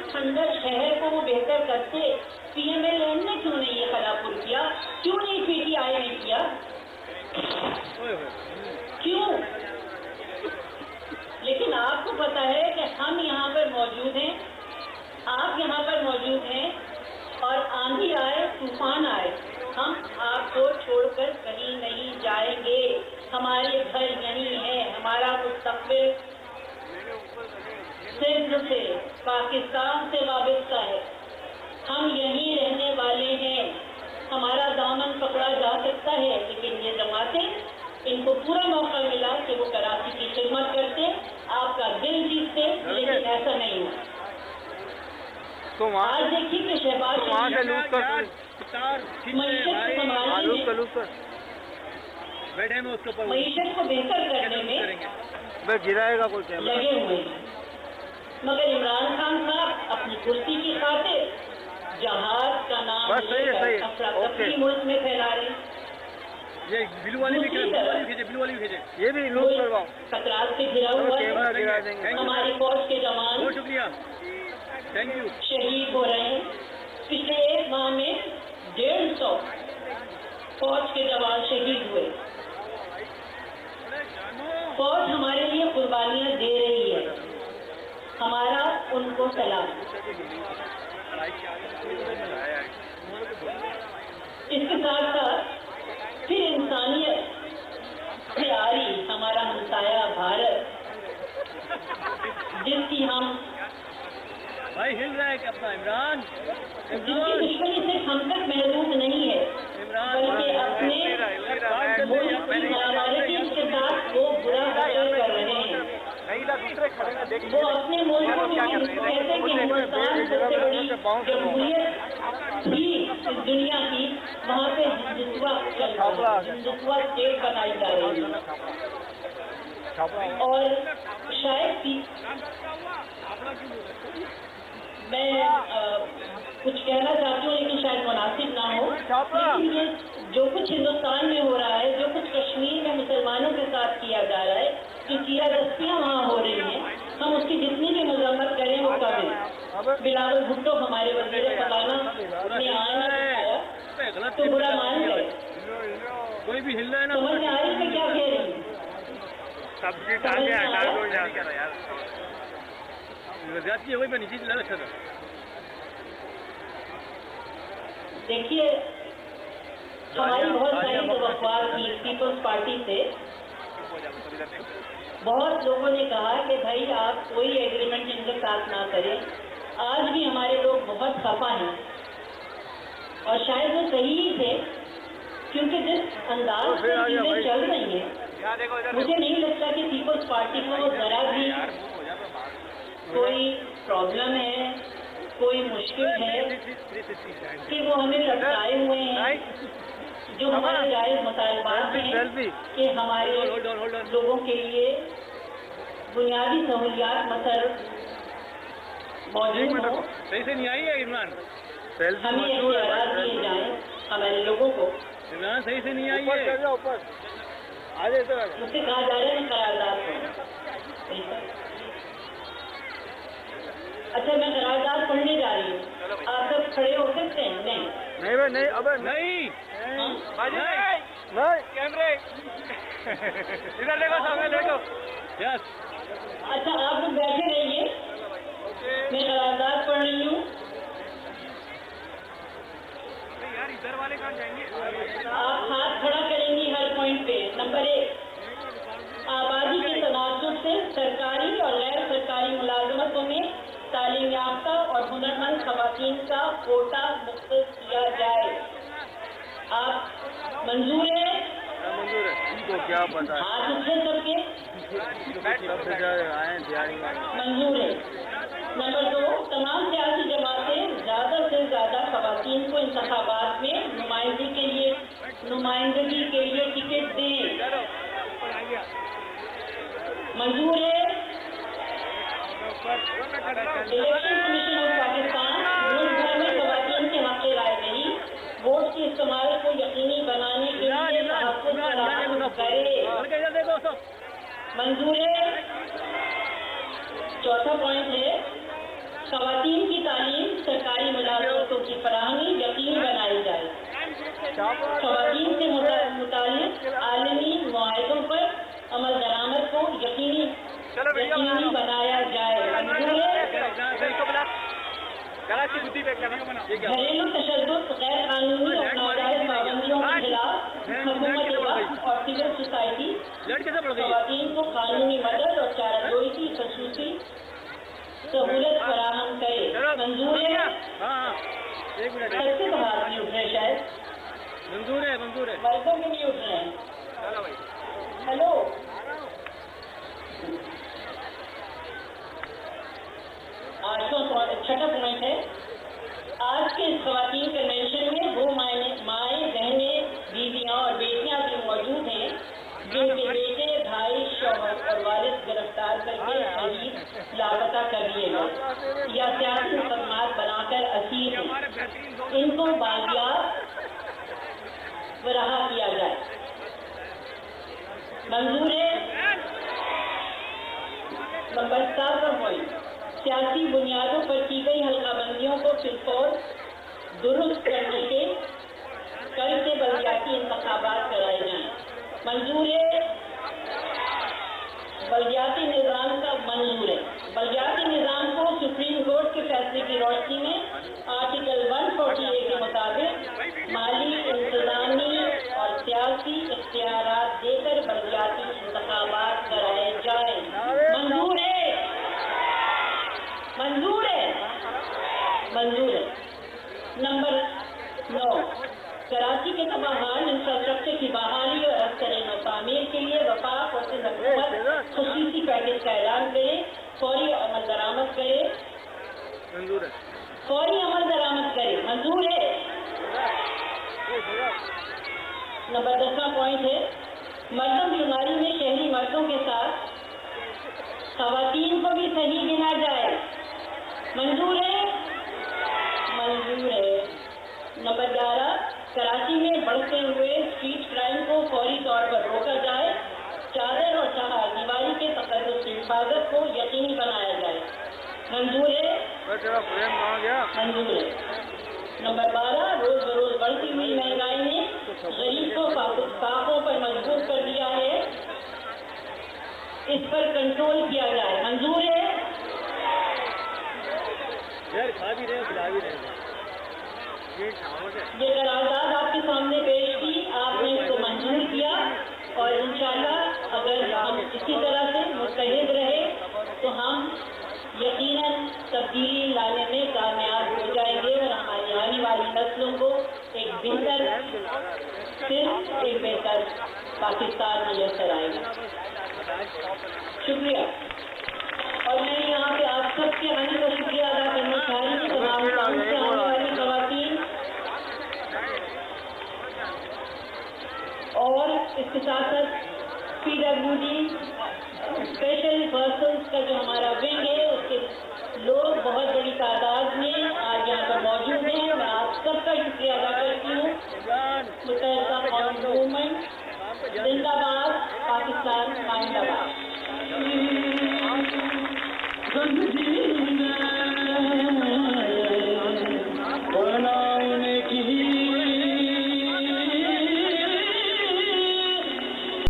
खंडर शहर को वो बेहतर करते, PMLN ने क्यों नहीं ये खलापुर किया, क्यों नहीं PTI ने किया, क्यों? लेकिन आपको पता है कि हम यहाँ पर मौजूद हैं, आप यहाँ पर मौजूद हैं, और आंधी आए तूफान आए, हम आपको छोड़कर कहीं नहीं जाएंगे। हमारे घर यहीं है, हमारा मुस्तकबिल सिंध से पाकिस्तान से वाबस्ता है, हम यहीं रहने वाले हैं। हमारा दामन पकड़ा जा सकता है, लेकिन ये जमातें, इनको पूरा मौका मिला कि वो कराची की खिदमत करते, आपका दिल जीतते, लेकिन ऐसा नहीं हुआ। तो आज देखिए कि शहबाज मईशत को बेहतर करने में गिराएगा कोई लगे हुए हैं, मगर इमरान खान साहब अपनी कुर्सी की खातिर जहाज का नाम अफरा-तफरी मुल्क में फैला रहे हैं। ये ब्लू वाली भी भेजे, ये भी लूज करवाओ। खतरात से घिरा हुआ है, हमारी फौज के जवान, बहुत शुक्रिया, थैंक यू, शहीद हो रहे हैं। पिछले एक माह में 150 फौज के जवान शहीद हुए। फौज हमारे लिए कुर्बानियां दे रही है, हमारा उनको सलाम। इसके साथ साथ फिर इंसानियत से आ रही हमारा हमसाया भारत, जिसकी हम भाई हिल रहा है कि अपना इमरान, जिसकी दुश्मनी सिर्फ हम तक महदूद नहीं है, बल्कि अपने मुल्क की मालामालती के साथ वो बुरा हासिल कर रहे हैं। वो अपने मुल्क को कहते हैं कि हिंदुस्तान सबसे बड़ी जमहूरियत थी इस दुनिया की, वहाँ पे हिंदुत्वा स्टेट बनाई जा रही है। और शायद मैं कुछ कहना चाहती हूँ, लेकिन शायद मुनासिब ना हो, लेकिन ये जो कुछ हिंदुस्तान में हो रहा है, जो कुछ कश्मीर में मुसलमानों के साथ किया जा रहा है, जो चीरादस्तियाँ वहाँ हो रही हैं, हम उसकी जितनी भी मजम्मत करें वो कम है। बिलावल भुट्टो हमारे वज़ीर ख़ज़ाना ने आना दिखाया तो बुरा मान गए। कोई भी हिल रहा है ना, समझ में आ रही है क्या कह रही है? सब्जी डाल के हटा दो यार, वही पर नीचे चला रखा था। देखिए, हमारी बहुत सारी तवक्कुआत थी पीपल्स पार्टी से। बहुत लोगों ने कहा कि भाई आप कोई एग्रीमेंट इनके साथ ना करें। आज भी हमारे लोग बहुत खफा हैं, और शायद वो सही ही थे, क्योंकि जिस अंदाज से चीजें चल रही हैं, मुझे नहीं लगता कि पीपल्स पार्टी को जरा भी कोई प्रॉब्लम है, कोई मुश्किल है कि वो हमें लटकाए हुए हैं। जो हमारे जायज मुतालबात हैं कि हमारे लोगों के लिए बुनियादी सहूलियात मसर मौजूद हो, सही से नहीं आई है इमरान, हमें इख्तियारात दिए जाएं हमारे लोगों को। इमरान सही से नहीं आई है, मुझसे कहा जा रहा है करारदाद को। अच्छा, मैं करारदाद पढ़ने जा रही हूँ, आप सब खड़े हो सकते हैं? नहीं भाई नहीं, अब नहीं, कैमरे इधर देखो, सामने देखो। यस, अच्छा, आप लोग बैठे रहिए, मैं करारदाद पढ़ रही हूँ। यार इधर वाले कहाँ जाएंगे? आप हाथ खड़ा करेंगी हर पॉइंट पे। नंबर 1, आबादी के तनासुब से सरकारी और गैर सरकारी मुलाजमतों में तालीम याफ्ता और हुनरमंद खवातीन का कोटा मुख्तस किया जाए। आप मंजूर है? मंजूर है, इनको क्या पता है? हाथ उठे सबके, मंजूर है। नंबर 2, तमाम सियासी जमातें ज़्यादा से ज़्यादा खवातीन को इंतखाबात में नुमाइंदगी के लिए टिकट दें। मंजूर है? इलेक्शन कमीशन ऑफ पाकिस्तान मुल्क भर में खवातीन के हक राय दही वोट के इस्तेमाल को यकीनी बनाने के लिए मंजूर है। चौथा पॉइंट है, خواتین کی تعلیم سرکاری ملازمتوں کی فراہمی یقینی بنائی جائے. خواتین سے متعلق عالمی معاہدوں پر عمل درآمد کو یقینی بنایا جائے. گھریلو تشدد، غیر قانونی اور ناجائز پابندیوں کے خلاف حکومت وقت اور سول سوسائٹی خواتین کو قانونی مدد اور چارہ جوئی کی خصوصی سہولت فراہم کرے. منظور ہے؟ سب سے باہر نہیں اٹھ رہے، شاید منظور ہے مردوں کے نہیں اٹھ رہے ہیں. ہلو، چھٹا پوائنٹ ہے. آج کے اس خواتین کنونشن میں وہ مائیں، بہنیں، بیویاں اور بیٹیاں بھی موجود ہیں جن کے بیٹے، بھائی، شوہر اور والد گرفتار کر کے شہید لاپتہ کر لیے گئے یا سیاسی مقدمات بنا کر اسیر ہیں. ان کو بازیاب و رہا کیا جائے. منظور ہے؟ نمبر 7 پوائنٹ، سیاسی بنیادوں پر کی گئی حلقہ بندیوں کو بالفور درست کر کے بلدیاتی انتخابات کرائے جائیں. منظور ہے؟ بلدیاتی نظام کا منظور ہے. بلدیاتی نظام کو سپریم کورٹ کے فیصلے کی روشنی میں آرٹیکل 148 کے مطابق مالی، انتظامی اور سیاسی اختیارات دے کر بلدیاتی انتخابات کرائے جائیں. منظور ہے؟ منظور ہے. نمبر 9، کراچی کے تمام انفراسٹرکچر کی بحالی اور اثر نو تعمیر کے لیے وفاق اور حکومت خصوصی پیکج کا اعلان کرے، فوری عمل درآمد کرے. فوری عمل درآمد کرے. منظور ہے؟ نمبر 10 پوائنٹ ہے، مردوں بیماری میں شہری مردوں کے ساتھ خواتین کو بھی صحیح گنا جائے. منظور ہے؟ منظور ہے. نمبر 11، کراچی میں بڑھتے ہوئے اسٹریٹ کرائم کو فوری طور پر روکا جائے. چادر اور چہار دیواری کے تقدس کی حفاظت کو یقینی بنایا جائے. منظور ہے؟ منظور ہے. نمبر 12، روز بروز بڑھتی ہوئی مہنگائی نے غریب کو فاقوں پر مجبور کر دیا ہے، اس پر کنٹرول کیا جائے. منظور ہے؟ یہ قرارداد آپ کے سامنے پیش کی، آپ نے اس کو منظور کیا اور انشاءاللہ اگر ہم اسی طرح سے متحد رہے تو ہم یقیناً تبدیلی لانے میں کامیاب ہو جائیں گے اور ہماری آنے والی نسلوں کو ایک بہتر پاکستان میسر آئے گا. شکریہ.